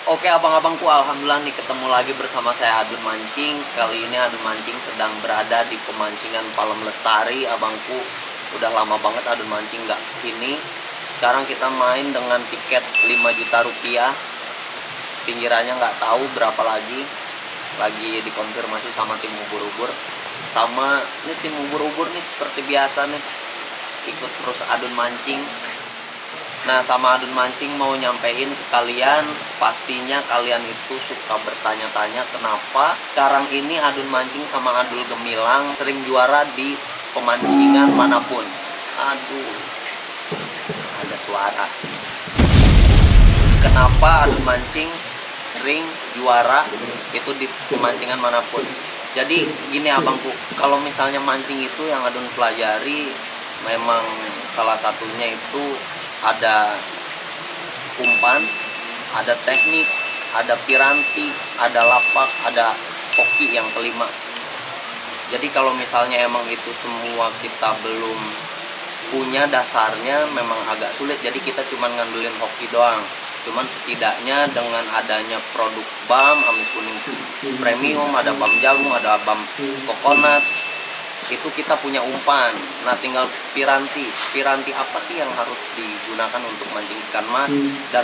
Oke abang-abangku, alhamdulillah nih ketemu lagi bersama saya Adun Mancing. Kali ini Adun Mancing sedang berada di pemancingan Palem Lestari. Abangku, udah lama banget Adun Mancing nggak kesini. Sekarang kita main dengan tiket 5 juta rupiah. Pinggirannya nggak tahu berapa lagi. Lagi dikonfirmasi sama tim ubur-ubur. Sama ini tim ubur-ubur nih seperti biasa nih, ikut terus Adun Mancing. Nah, sama Adun Mancing mau nyampein ke kalian, pastinya kalian itu suka bertanya-tanya kenapa sekarang ini Adun Mancing sama Adul Gemilang sering juara di pemancingan manapun. Aduh, ada suara. Kenapa Adun Mancing sering juara itu di pemancingan manapun? Jadi gini abangku, kalau misalnya mancing itu yang Adun pelajari, memang salah satunya itu ada umpan, ada teknik, ada piranti, ada lapak, ada hoki yang kelima. Jadi kalau misalnya emang itu semua kita belum punya dasarnya, memang agak sulit. Jadi kita cuma ngandelin hoki doang. Cuman setidaknya dengan adanya produk BAM, amis kuning premium, ada BAM jagung, ada BAM coconut, itu kita punya umpan. Nah tinggal piranti apa sih yang harus digunakan untuk mancing ikan mas, dan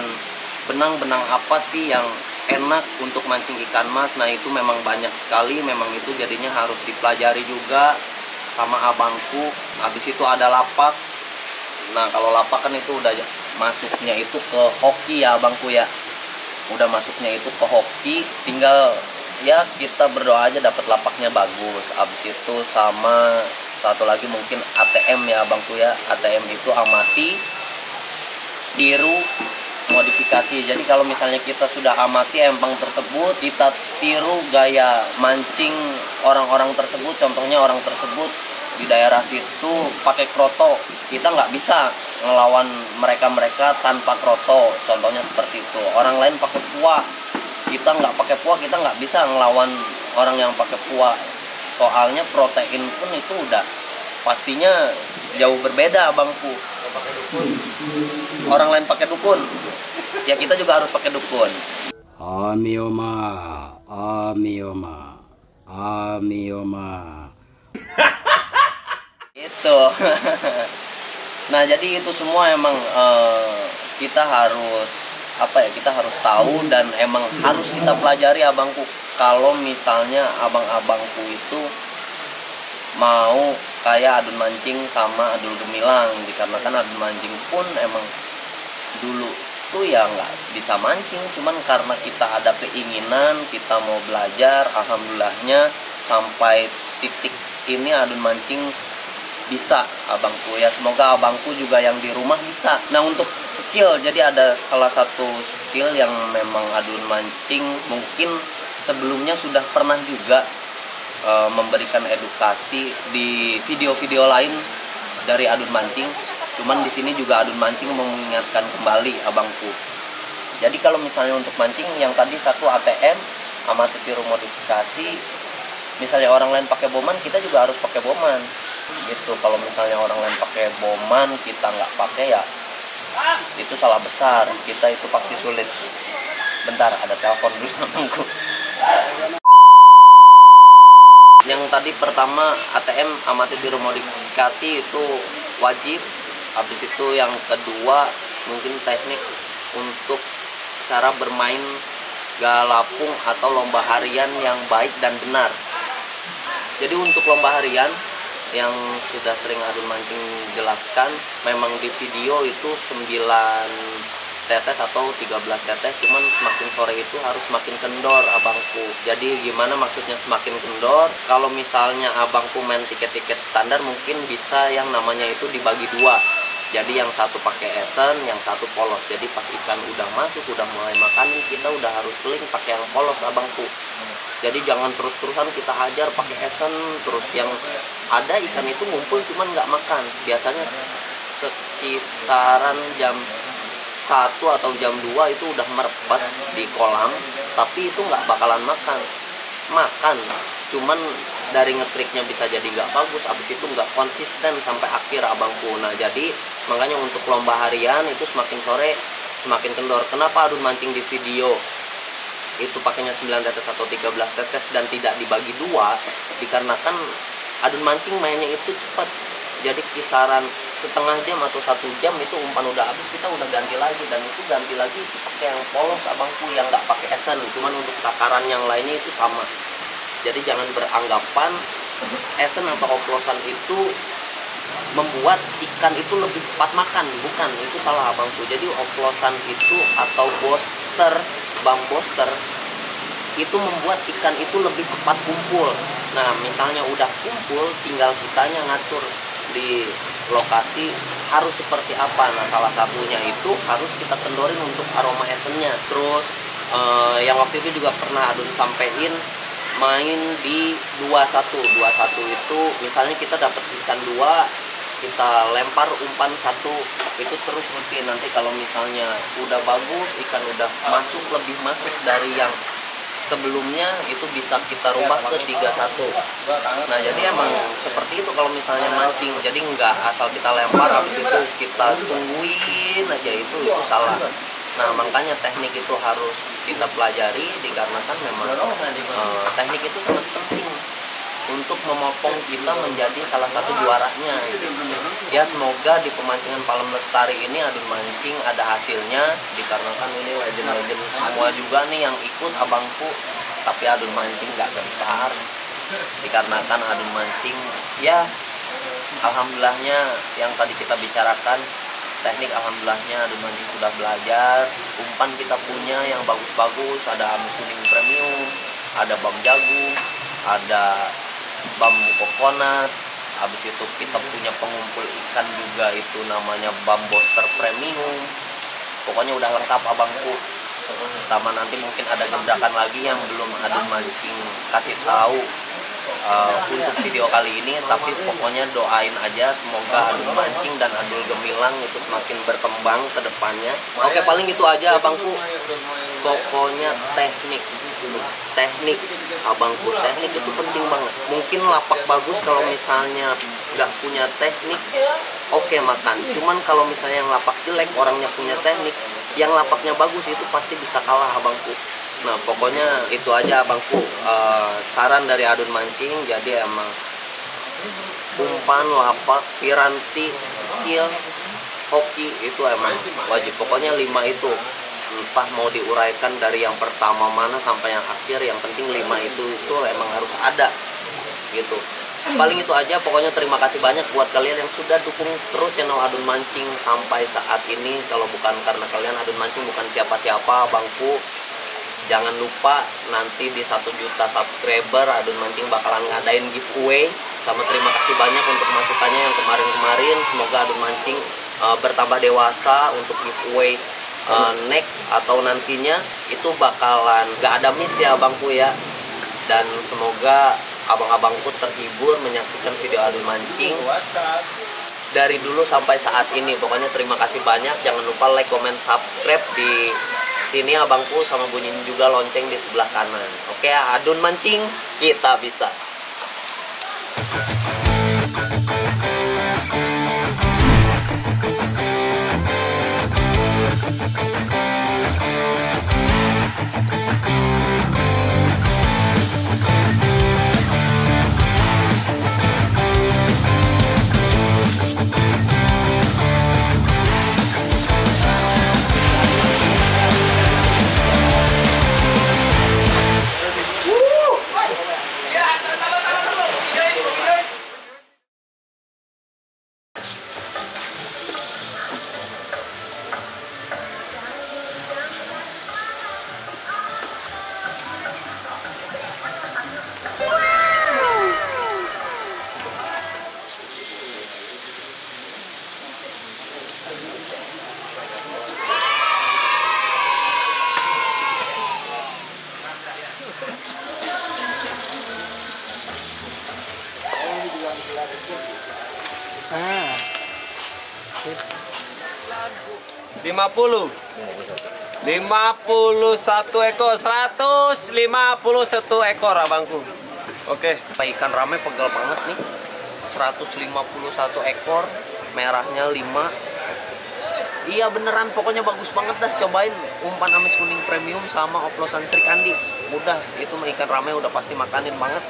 benang-benang apa sih yang enak untuk mancing ikan mas. Nah itu memang banyak sekali, memang itu jadinya harus dipelajari juga sama abangku. Habis itu ada lapak. Nah kalau lapak kan itu udah masuknya itu ke hoki ya abangku ya, udah masuknya itu ke hoki, tinggal ya kita berdoa aja dapat lapaknya bagus. Abis itu sama satu lagi mungkin ATM ya abangku ya. ATM itu amati, tiru, modifikasi. Jadi kalau misalnya kita sudah amati empang tersebut, kita tiru gaya mancing orang-orang tersebut. Contohnya orang tersebut di daerah situ pakai kroto, kita nggak bisa ngelawan mereka tanpa kroto. Contohnya seperti itu. Orang lain pakai puah, kita nggak pakai puah, kita nggak bisa ngelawan orang yang pakai puah. Soalnya protein pun itu udah pastinya jauh berbeda abangku. Orang lain pakai dukun, ya kita juga harus pakai dukun. Amioma, amioma, amioma. Itu. Nah jadi itu semua emang kita harus kita harus tahu dan emang harus kita pelajari abangku. Kalau misalnya abang-abangku itu mau kayak Adun Mancing sama Adul Gemilang, dikarenakan Adun Mancing pun emang dulu tuh ya nggak bisa mancing, cuman karena kita ada keinginan, kita mau belajar, alhamdulillahnya sampai titik ini Adun Mancing bisa abangku ya. Semoga abangku juga yang di rumah bisa. Nah untuk skill, jadi ada salah satu skill yang memang Adun Mancing mungkin sebelumnya sudah pernah juga memberikan edukasi di video-video lain dari Adun Mancing. Cuman di sini juga Adun Mancing mengingatkan kembali abangku. Jadi kalau misalnya untuk mancing yang tadi satu ATM, amati tiru modifikasi. Misalnya orang lain pakai boman, kita juga harus pakai boman gitu. Kalau misalnya orang lain pakai boman, kita nggak pakai, ya itu salah besar. Kita itu pasti sulit. Bentar, ada telepon dulu abangku. Yang tadi pertama ATM, amati tiru modifikasi, itu wajib. Habis itu yang kedua mungkin teknik untuk cara bermain galapung atau lomba harian yang baik dan benar. Jadi untuk lomba harian yang sudah sering Adun Mancing jelaskan, memang di video itu 9 tetes atau 13 tetes, cuman semakin sore itu harus semakin kendor abangku. Jadi gimana maksudnya semakin kendor? Kalau misalnya abangku main tiket-tiket standar, mungkin bisa yang namanya itu dibagi dua. Jadi yang satu pakai esen, yang satu polos. Jadi pas ikan udah masuk, udah mulai makanin, kita udah harus seling pakai yang polos abangku. Jadi jangan terus-terusan kita hajar pakai esen terus. Yang ada ikan itu ngumpul cuman nggak makan. Biasanya sekisaran jam 1 atau jam 2 itu udah merebas di kolam, tapi itu nggak bakalan makan, cuman dari ngetriknya bisa jadi nggak bagus, abis itu nggak konsisten sampai akhir abangku. Nah jadi makanya untuk lomba harian itu semakin sore semakin kendor. Kenapa Adun Mancing di video itu pakainya 9 tetes atau 13 tetes dan tidak dibagi dua, dikarenakan adun mancing mainnya itu cepat. Jadi kisaran setengah jam atau 1 jam itu umpan udah habis, kita udah ganti lagi, dan itu ganti lagi pakai yang polos abangku, yang nggak pakai esen. Cuman untuk takaran yang lainnya itu sama. Jadi jangan beranggapan esen atau oplosan itu membuat ikan itu lebih cepat makan, bukan, itu salah abangku. Jadi oplosan itu atau booster, bamboster itu membuat ikan itu lebih cepat kumpul. Nah, misalnya udah kumpul, tinggal kitanya ngatur di lokasi harus seperti apa. Nah, salah satunya itu harus kita kendorin untuk aroma esennya. Terus yang waktu itu juga pernah adun sampein main di 21 itu misalnya kita dapat ikan 2, kita lempar umpan 1, itu terus rutin. Nanti kalau misalnya udah bagus, ikan udah lebih masuk dari yang sebelumnya, itu bisa kita rubah ke 31. Nah, jadi emang seperti itu kalau misalnya mancing. Jadi nggak asal kita lempar habis itu kita tungguin aja, itu salah. Nah, makanya teknik itu harus kita pelajari, dikarenakan memang teknik itu sangat penting untuk memopong kita menjadi salah satu juaranya. Ya, semoga di pemancingan Palem Lestari ini adun mancing ada hasilnya, dikarenakan ini legend-legend semua juga nih yang ikut abangku, tapi adun mancing nggak gentar, dikarenakan adun mancing ya alhamdulillahnya yang tadi kita bicarakan teknik, alhamdulillahnya adun mancing sudah belajar. Umpan kita punya yang bagus-bagus, ada ame kuning premium, ada bam jagung, ada bambu kokonat. Habis itu kita punya pengumpul ikan juga, itu namanya bamboster premium. Pokoknya udah lengkap abangku. Sama nanti mungkin ada gebrakan lagi yang belum adun mancing kasih tahu untuk video kali ini, tapi pokoknya doain aja semoga adun mancing dan adul gemilang itu semakin berkembang ke depannya. Oke, paling itu aja abangku. Pokoknya teknik abangku, teknik itu penting banget. Mungkin lapak bagus, kalau misalnya nggak punya teknik oke makan. Cuman kalau misalnya yang lapak jelek, orangnya punya teknik, yang lapaknya bagus itu pasti bisa kalah abangku. Nah, pokoknya itu aja abangku, saran dari adun mancing. Jadi emang umpan, lapak, piranti, skill, hoki itu emang wajib. Pokoknya 5 itu, entah mau diuraikan dari yang pertama mana sampai yang akhir, yang penting 5 itu emang harus ada gitu. Paling itu aja. Pokoknya terima kasih banyak buat kalian yang sudah dukung terus channel adun mancing sampai saat ini. Kalau bukan karena kalian, adun mancing bukan siapa-siapa abangku. Jangan lupa nanti di 1 juta subscriber adun mancing bakalan ngadain giveaway. Sama terima kasih banyak untuk masukannya yang kemarin-kemarin. Semoga adun mancing bertambah dewasa untuk giveaway next atau nantinya itu bakalan gak ada miss ya abangku ya. Dan semoga abang-abangku terhibur menyaksikan video adun mancing dari dulu sampai saat ini. Pokoknya terima kasih banyak. Jangan lupa like, comment, subscribe di sini abangku, sama bunyiin juga lonceng di sebelah kanan. Oke, adun mancing kita bisa. Ah. 50 51 ekor, 151 ekor abangku. Oke, Ikan rame pegel banget nih. 151 ekor, merahnya 5. Iya beneran, pokoknya bagus banget dah. Cobain umpan amis kuning premium sama oplosan Sri Kandi. Udah, itu mah ikan rame udah pasti makanin banget.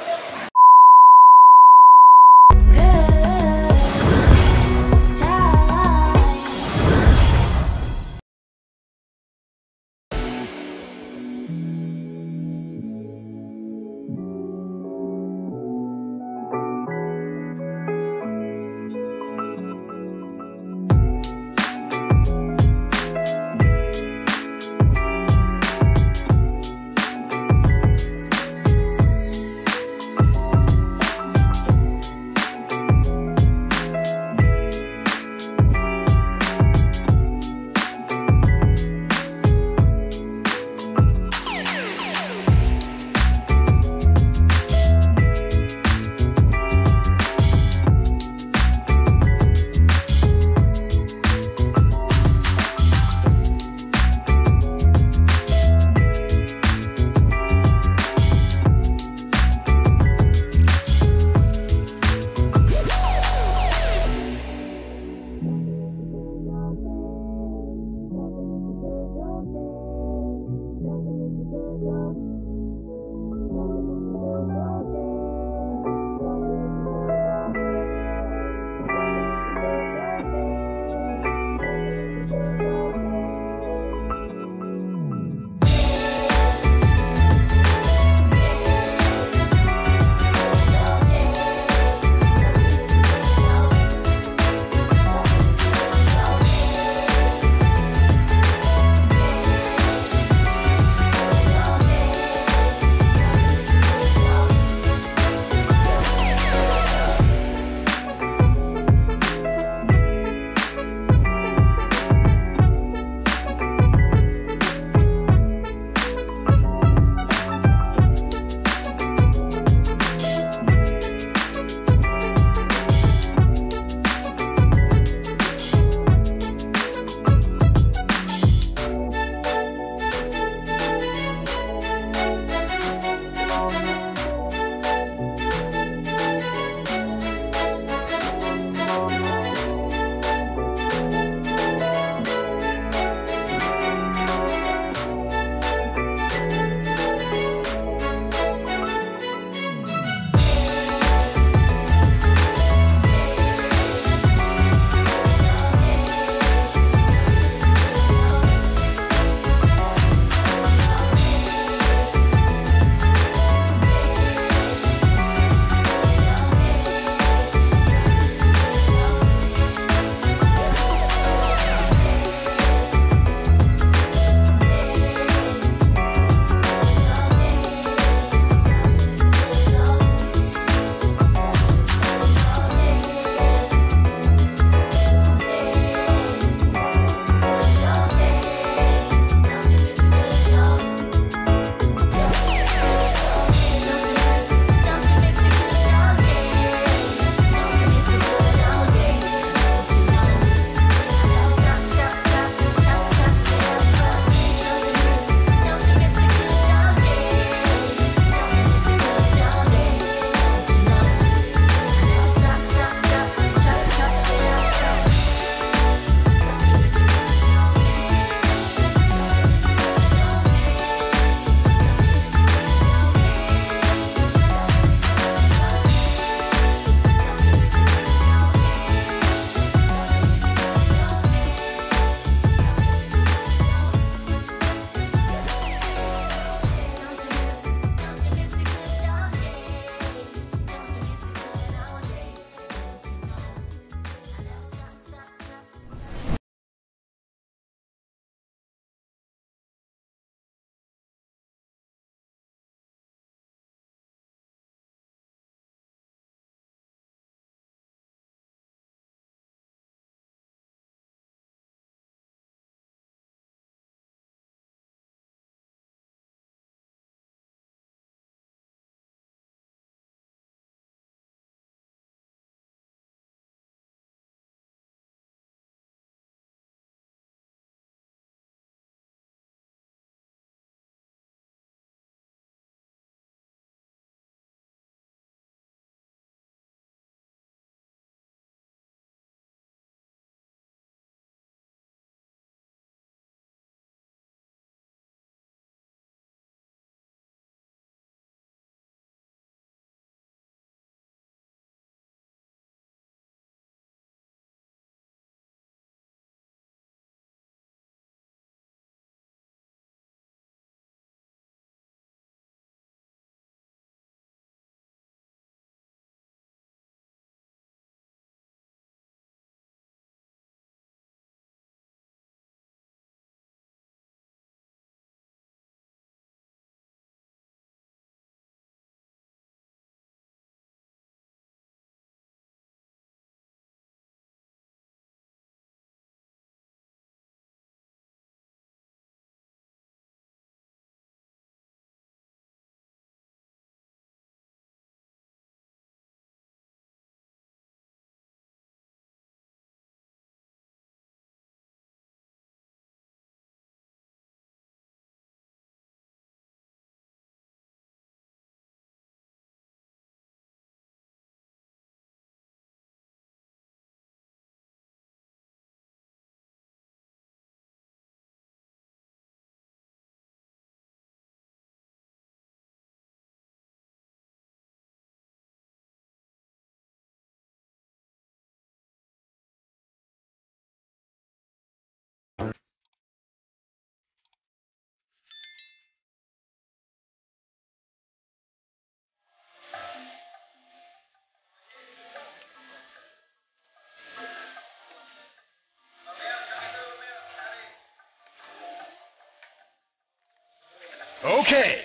Okay.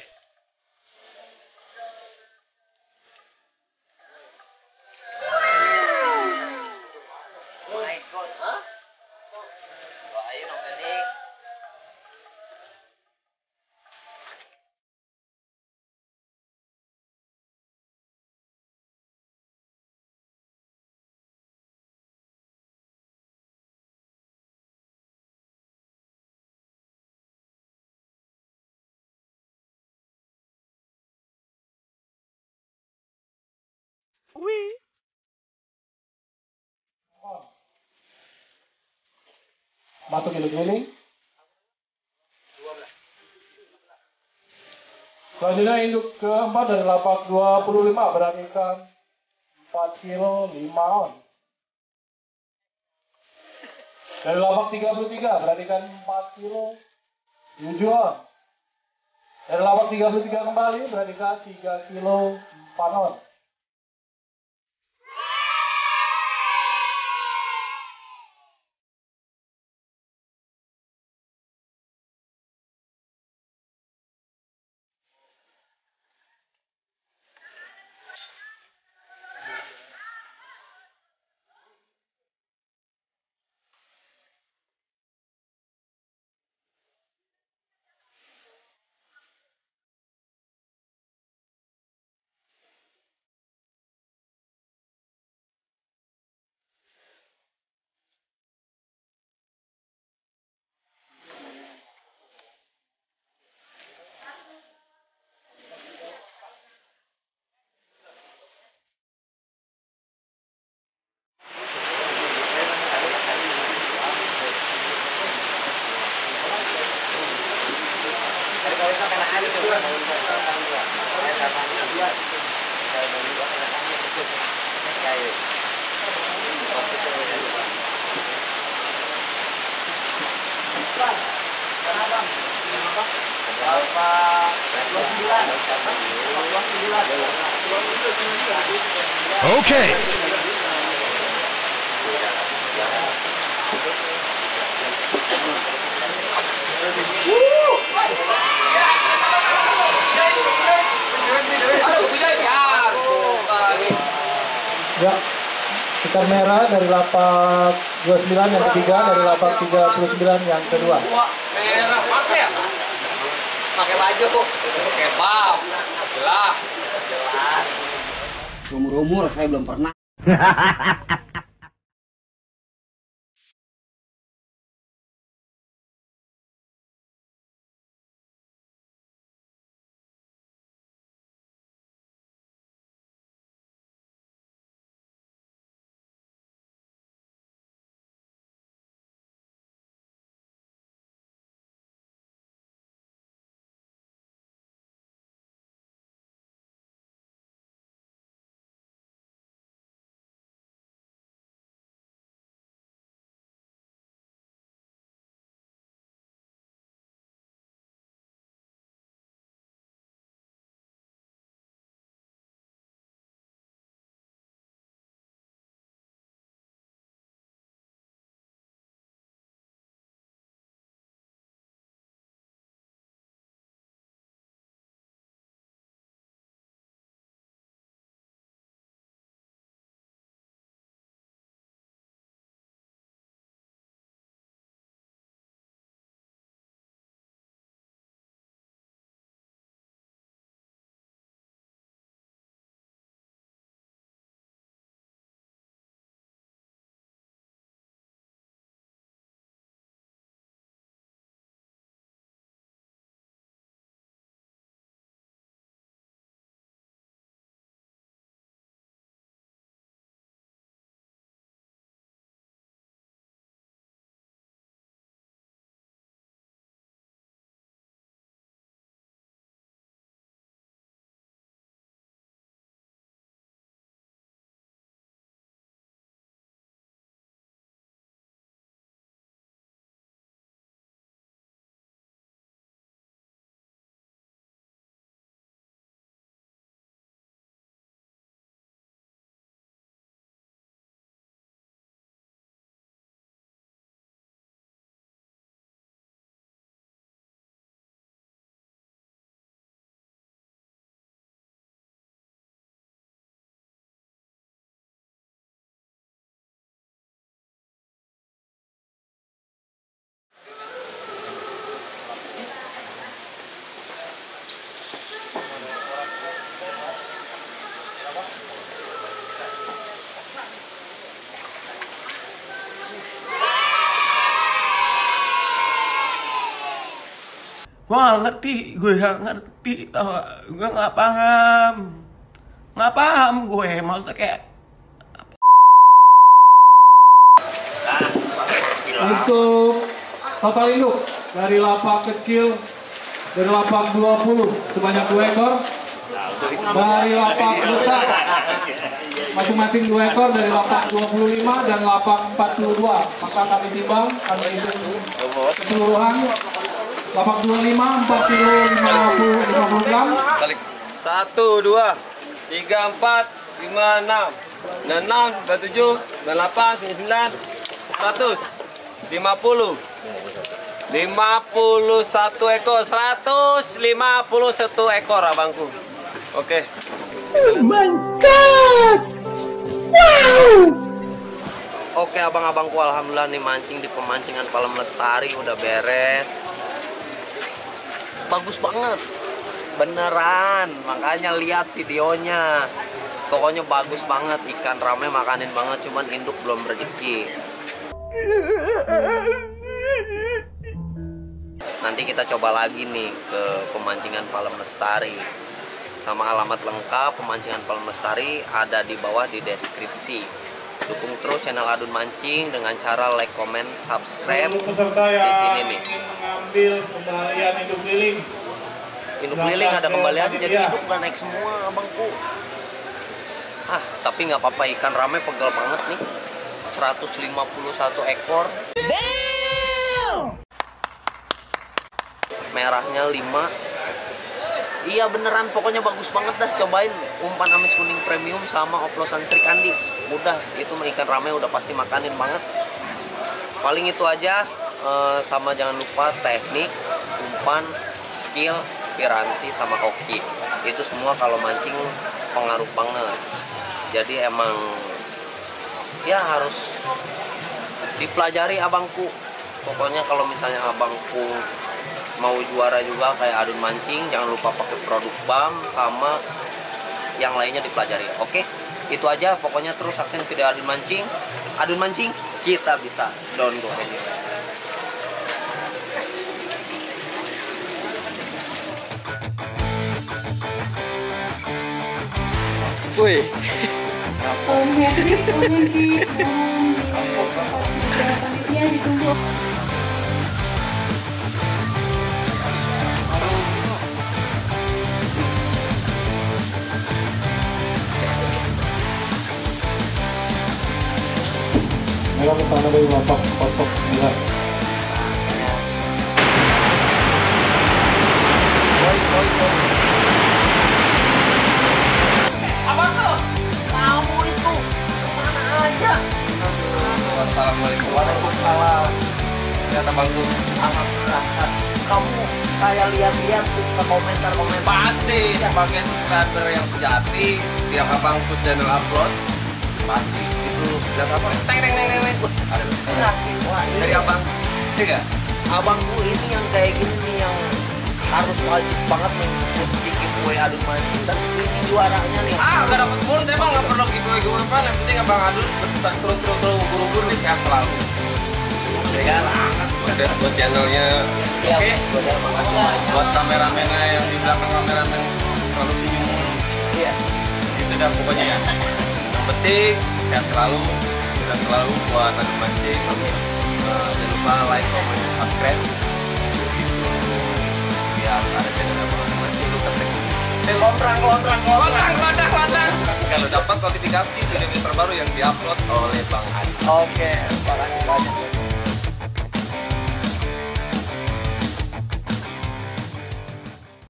My God, hah? Doain Om Fedik. Masuk induk keliling. Selanjutnya induk keempat dari lapak 25 beranikan 4 kilo 5 on. Dari lapak 33 beranikan 4 kilo 7 on. Dari lapak 33 kembali beranikan 3 kilo 4 on. Okay. Ya, tikar merah dari lapak 29 yang ketiga, dari lapak 39 yang kedua. Merah pakai ya? Pakai baju, kebab, jelas. Umur-umur saya belum pernah. Gue gak ngerti, gue gak paham. Gak paham gue, maksudnya kayak Untuk total induk dari lapak kecil dari lapak 20 sebanyak 2 ekor. Dari lapak besar masing-masing 2 ekor dari lapak 25 dan lapak 42. Maka kami timbang, kami hitung keseluruhan. Lapak 25 4 kilo 50 gram. 1, 2, 3, 4, 5, 6, 6, 27, 98, 99, 100. 50 51 ekor 151 ekor abangku. Oke. oh my god, wow. Oke abang-abangku, alhamdulillah nih mancing di pemancingan Palem Lestari udah beres. Bagus banget, beneran, makanya lihat videonya. Pokoknya bagus banget, ikan rame makanin banget, cuman induk belum rezeki. Nanti kita coba lagi nih ke pemancingan Palem Lestari. Sama alamat lengkap pemancingan Palem Lestari ada di bawah di deskripsi. Dukung terus channel Adun Mancing dengan cara like, comment, subscribe di sini nih. Mengambil kembalian induk keliling. Induk keliling ada kembalian, jadi induk gak naik semua abangku. Tapi nggak apa-apa, ikan rame pegel banget nih. 151 ekor. Merahnya 5. Iya beneran, pokoknya bagus banget dah. Cobain umpan amis kuning premium sama oplosan Sri Kandi. Udah, itu ikan rame udah pasti makanin banget. Paling itu aja. Sama jangan lupa teknik, umpan, skill, piranti, sama hoki. Itu semua kalau mancing pengaruh banget. Jadi emang ya harus dipelajari abangku. Pokoknya kalau misalnya abangku mau juara juga kayak Adun Mancing, jangan lupa pakai produk BAM sama yang lainnya dipelajari. Oke, itu aja. Pokoknya terus aksen video Adun Mancing. Adun Mancing, kita bisa. Don't go anywhere. Wih. Mereka pertama dari lapak 09. Abang tuh, kamu itu kemana aja? Assalamualaikum. Waalaikumsalam. Lihat abangku. Alhamdulillah. Kamu kayak lihat-lihat suka komentar-komentar. Pasti sebagai subscriber yang sejati, tiap abangku channel upload pasti itu lihat apa? Teng. Kasih, wah, ini Dari abang. Iya. abangku ini yang kayak gini nih yang harus wajib banget mengikuti giveaway Adun Mancing, dan ini juaranya nih. Udah dapat bonus, emang nggak perlu giveaway apa. Yang penting abang Adun terus ubur-ubur nih, sehat selalu. Ya kan? Buat channelnya. Iya, Oke. makasih. Buat kameramennya yang di belakang kameramen selalu senyum. Iya. Itu dah pokoknya ya. Yang penting sehat selalu buat Adun Mancing. Jangan lupa like, comment, subscribe. Biar ada channel Adun Mancing lu ketik. Kontrang. Kalau dapat notifikasi video terbaru yang diupload oleh Bang Adi. Oke,